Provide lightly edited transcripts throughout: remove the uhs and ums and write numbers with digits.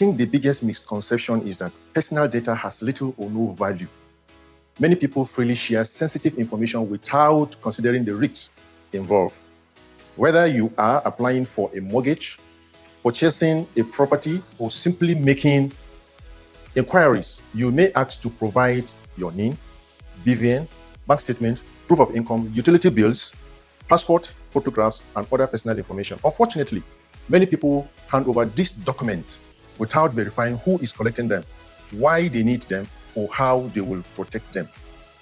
think the biggest misconception is that personal data has little or no value. Many people freely share sensitive information without considering the risks involved. Whether you are applying for a mortgage, purchasing a property, or simply making inquiries, you may ask to provide your name, BVN, bank statement, proof of income, utility bills, passport, photographs, and other personal information. Unfortunately, many people hand over these documents without verifying who is collecting them, why they need them, or how they will protect them.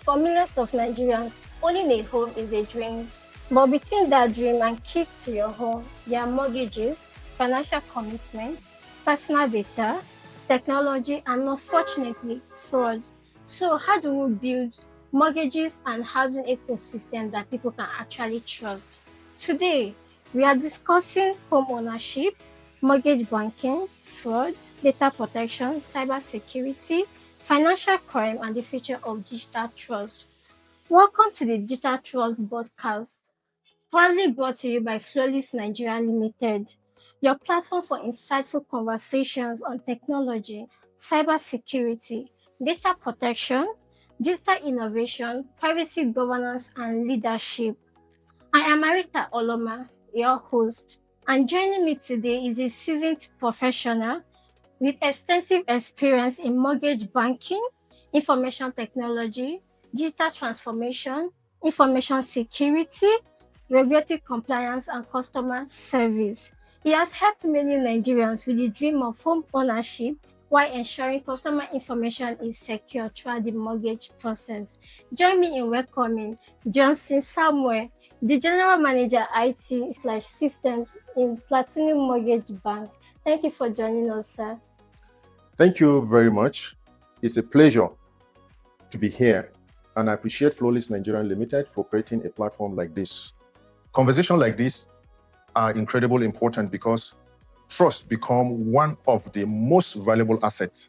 For millions of Nigerians, owning a home is a dream. But between that dream and keys to your home, there are mortgages, financial commitments, personal data, technology, and unfortunately, fraud. So how do we build mortgages and housing ecosystem that people can actually trust? Today, we are discussing home ownership, mortgage banking, fraud, data protection, cybersecurity, financial crime, and the future of digital trust. Welcome to the Digital Trust Podcast, proudly brought to you by Flawless Nigeria Limited, your platform for insightful conversations on technology, cybersecurity, data protection, digital innovation, privacy governance, and leadership. I am Marita Oloma, your host, and joining me today is a seasoned professional with extensive experience in mortgage banking, information technology, digital transformation, information security, regulatory compliance, and customer service. He has helped many Nigerians with the dream of home ownership while ensuring customer information is secure throughout the mortgage process. Join me in welcoming Johnson Samuel, the General Manager IT/Systems in Platinum Mortgage Bank. Thank you for joining us, sir. Thank you very much. It's a pleasure to be here, and I appreciate Flawless Nigeria Limited for creating a platform like this. Conversations like this are incredibly important because trust become one of the most valuable assets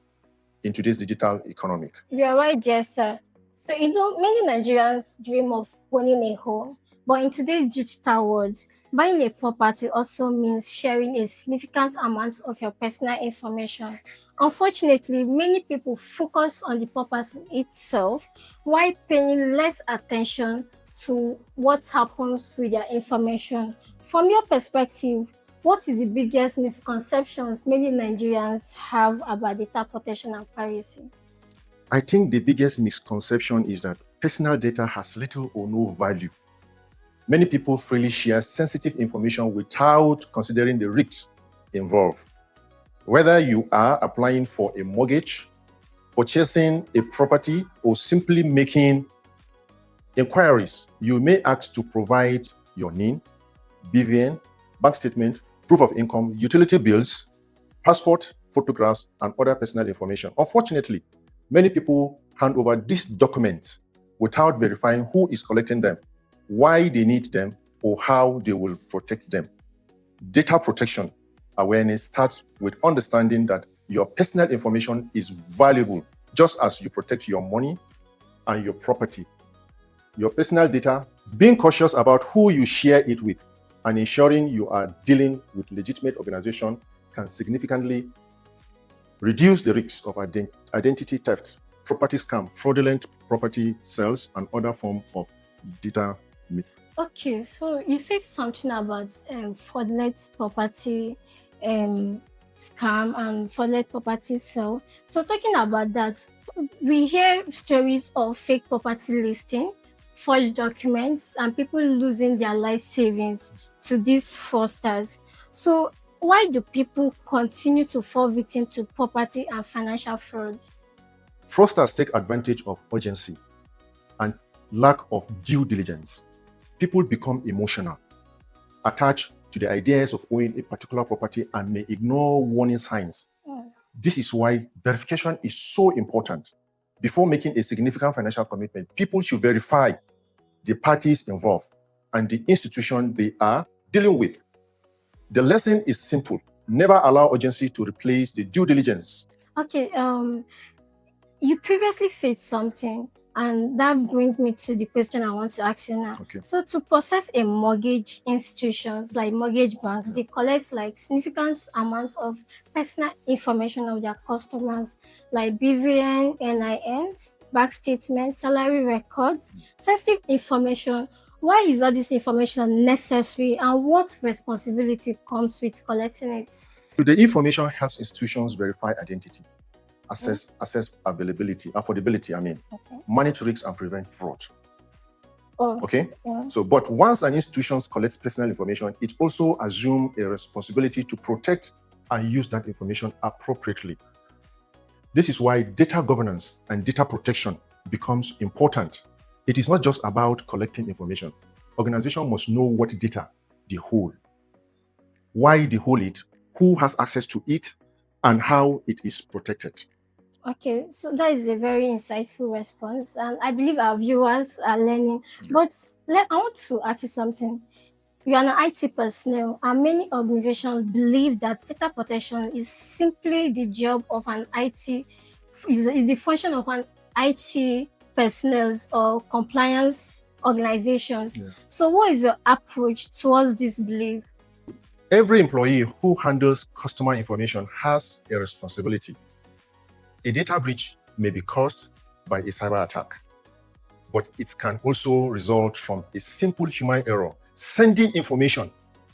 in today's digital economy. You are right, yes, sir. So, many Nigerians dream of owning a home, but in today's digital world, buying a property also means sharing a significant amount of your personal information. Unfortunately, many people focus on the property itself while paying less attention to what happens with their information. From your perspective, what is the biggest misconceptions many Nigerians have about data protection and privacy? I think the biggest misconception is that personal data has little or no value. Many people freely share sensitive information without considering the risks involved. Whether you are applying for a mortgage, purchasing a property, or simply making inquiries, you may ask to provide your name, BVN, bank statement, proof of income, utility bills, passport, photographs, and other personal information. Unfortunately, many people hand over these documents without verifying who is collecting them, why they need them, or how they will protect them. Data protection awareness starts with understanding that your personal information is valuable, just as you protect your money and your property. Your personal data, being cautious about who you share it with, and ensuring you are dealing with legitimate organization can significantly reduce the risks of identity theft, property scam, fraudulent property sales, and other forms of data. Okay, so you said something about fraudulent property scam and fraudulent property sale. So talking about that, we hear stories of fake property listing, forged documents, and people losing their life savings to these fraudsters. So why do people continue to fall victim to property and financial fraud? Fraudsters take advantage of urgency and lack of due diligence. People become emotional, attached to the ideas of owning a particular property, and may ignore warning signs. This is why verification is so important. Before making a significant financial commitment, people should verify the parties involved and the institution they are dealing with. The lesson is simple. Never allow urgency to replace the due diligence. Okay, you previously said something And that brings me to the question I want to ask you now. Okay. So to process a mortgage, institutions like mortgage banks, Yeah. they collect like significant amounts of personal information of their customers, like BVN, NINs, bank statements, salary records, sensitive information. Why is all this information necessary, and what responsibility comes with collecting it? So the information helps institutions verify identity, Hmm? assess affordability, Okay. manage risks and prevent fraud. Oh, Okay? yeah. So, but once an institution collects personal information, it also assumes a responsibility to protect and use that information appropriately. This is why data governance and data protection becomes important. It is not just about collecting information. Organization must know what data they hold, why they hold it, who has access to it, and how it is protected. Okay, so that is a very insightful response, and I believe our viewers are learning. Yeah. But I want to ask you something. You are an IT personnel, and many organizations believe that data protection is simply the job of an IT, is the function of an IT personnel or compliance organizations. Yeah. So, what is your approach towards this belief? Every employee who handles customer information has a responsibility. A data breach may be caused by a cyber attack, but it can also result from a simple human error, sending information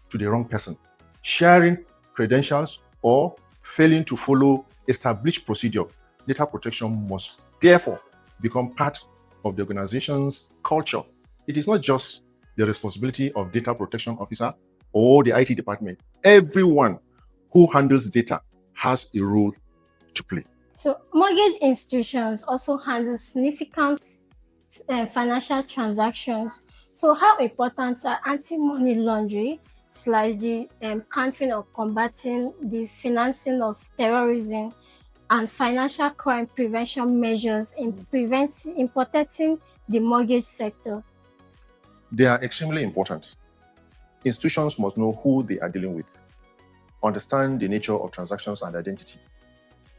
to the wrong person, sharing credentials, or failing to follow established procedure. Data protection must therefore become part of the organization's culture. It is not just the responsibility of data protection officer or the IT department. Everyone who handles data has a role to play. So, mortgage institutions also handle significant financial transactions. So, how important are anti-money laundering slash the countering or combating the financing of terrorism and financial crime prevention measures in protecting the mortgage sector? They are extremely important. Institutions must know who they are dealing with, understand the nature of transactions and identity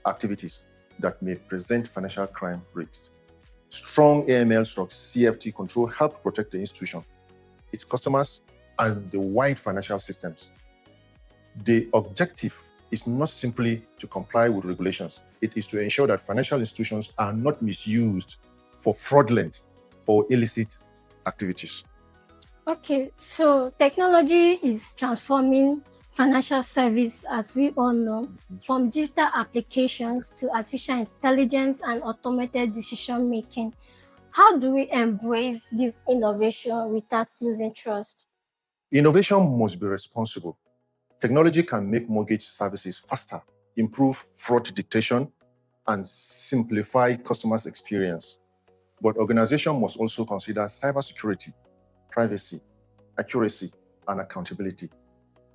activities that may present financial crime risks. Strong AML/CFT control help protect the institution, its customers, and the wide financial systems. The objective is not simply to comply with regulations. It is to ensure that financial institutions are not misused for fraudulent or illicit activities. Okay, so technology is transforming financial service, as we all know, from digital applications to artificial intelligence and automated decision making. How do we embrace this innovation without losing trust? Innovation must be responsible. Technology can make mortgage services faster, improve fraud detection, and simplify customers' experience. But organizations must also consider cybersecurity, privacy, accuracy, and accountability.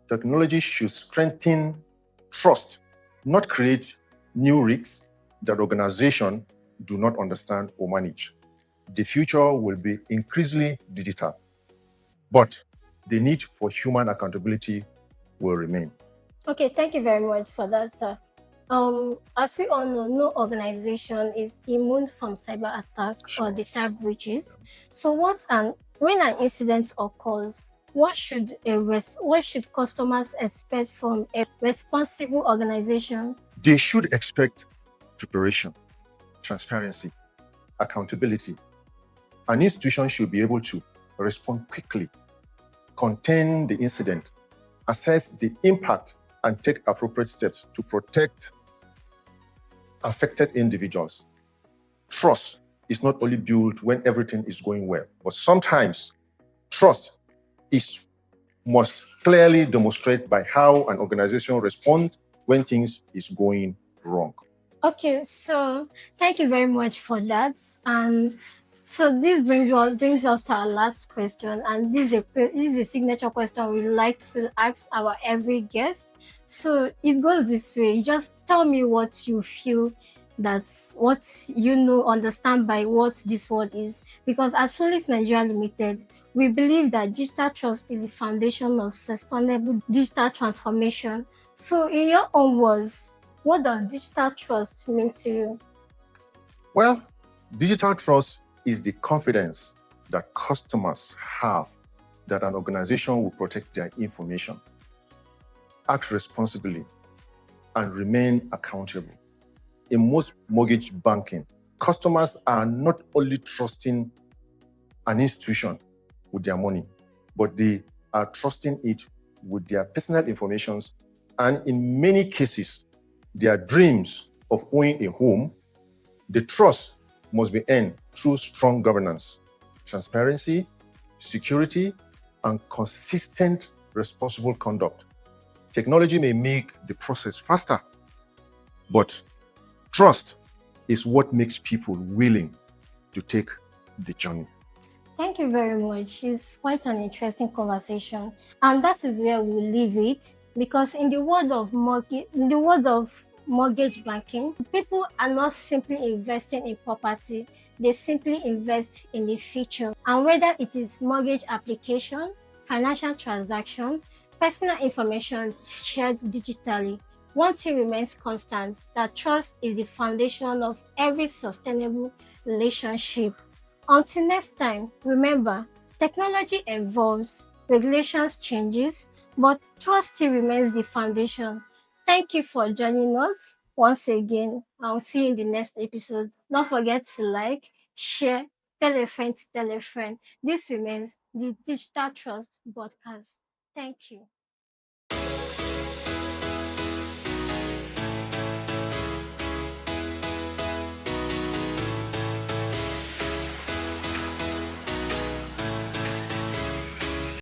Technology should strengthen trust, not create new risks that organizations do not understand or manage. The future will be increasingly digital, but the need for human accountability will remain. Okay, thank you very much for that, sir. As we all know, no organization is immune from cyber attack or Sure. data breaches. So, when an incident occurs, what should customers expect from a responsible organization? They should expect preparation, transparency, accountability. An institution should be able to respond quickly, contain the incident, assess the impact, and take appropriate steps to protect affected individuals. Trust is not only built when everything is going well, but sometimes trust is must clearly demonstrate by how an organization responds when things is going wrong. Okay, so thank you very much for that. And so this brings us to our last question, and this is a signature question we like to ask our every guest. So it goes this way: just tell me what you feel, that's what you know, understand by what this word is. Because at Philips Nigeria Limited, we believe that digital trust is the foundation of sustainable digital transformation. So, in your own words, what does digital trust mean to you? Well, digital trust is the confidence that customers have that an organization will protect their information, act responsibly, and remain accountable. In most mortgage banking, customers are not only trusting an institution with their money, but they are trusting it with their personal information, and in many cases, their dreams of owning a home. The trust must be earned through strong governance, transparency, security, and consistent responsible conduct. Technology may make the process faster, but trust is what makes people willing to take the journey. Thank you very much. It's quite an interesting conversation, and that is where we'll leave it. Because in the world of mortgage banking, people are not simply investing in property; they simply invest in the future. And whether it is mortgage application, financial transaction, personal information shared digitally, one thing remains constant: that trust is the foundation of every sustainable relationship. Until next time, remember, technology evolves, regulations changes, but trust still remains the foundation. Thank you for joining us once again. I'll see you in the next episode. Don't forget to like, share, tell a friend to tell a friend. This remains the Digital Trust Podcast. Thank you.